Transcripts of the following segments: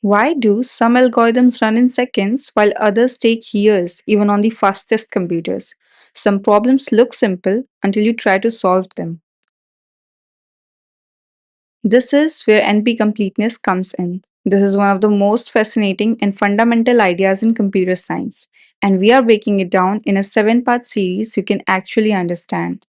Why do some algorithms run in seconds while others take years, even on the fastest computers? Some problems look simple until you try to solve them. This is where NP-completeness comes in. This is one of the most fascinating and fundamental ideas in computer science, and we are breaking it down in a 7-part series you can actually understand.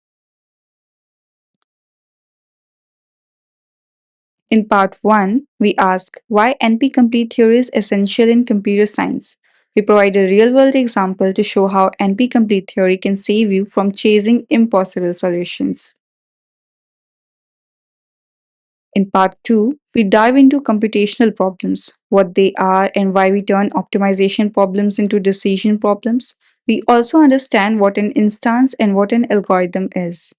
In part 1, we ask why NP-complete theory is essential in computer science. We provide a real-world example to show how NP-complete theory can save you from chasing impossible solutions. In part 2, we dive into computational problems, what they are and why we turn optimization problems into decision problems. We also understand what an instance and what an algorithm is.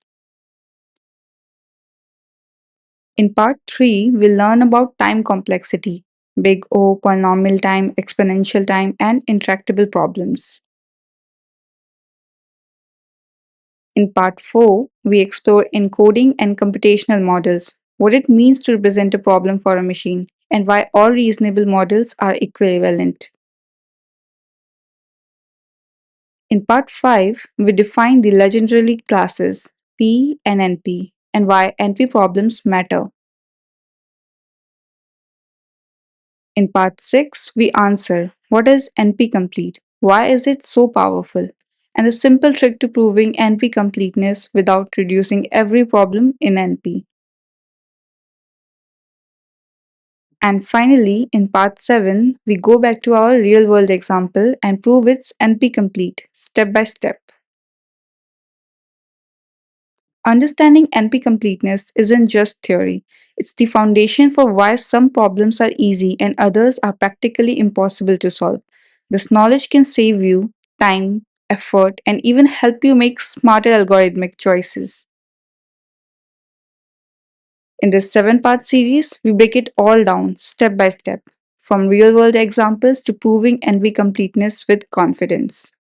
In part 3, we'll learn about time complexity, big O, polynomial time, exponential time, and intractable problems. In part 4, we explore encoding and computational models, what it means to represent a problem for a machine, and why all reasonable models are equivalent. In part 5, we define the legendary classes P and NP and why NP problems matter. In part 6, we answer what is NP complete? Why is it so powerful? And a simple trick to proving NP completeness without reducing every problem in NP. And finally, in part 7, we go back to our real world example and prove it's NP complete step by step. Understanding NP completeness isn't just theory, it's the foundation for why some problems are easy and others are practically impossible to solve. This knowledge can save you time, effort, and even help you make smarter algorithmic choices. In this 7-part series, we break it all down step by step, from real world examples to proving NP completeness with confidence.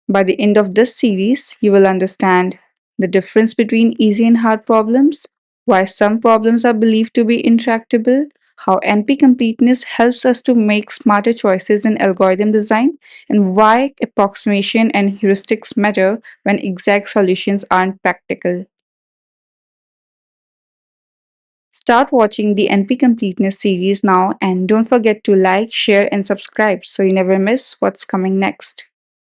By the end of this series, you will understand the difference between easy and hard problems, why some problems are believed to be intractable, how NP completeness helps us to make smarter choices in algorithm design, and why approximation and heuristics matter when exact solutions aren't practical. Start watching the NP Completeness series now and don't forget to like, share, and subscribe so you never miss what's coming next.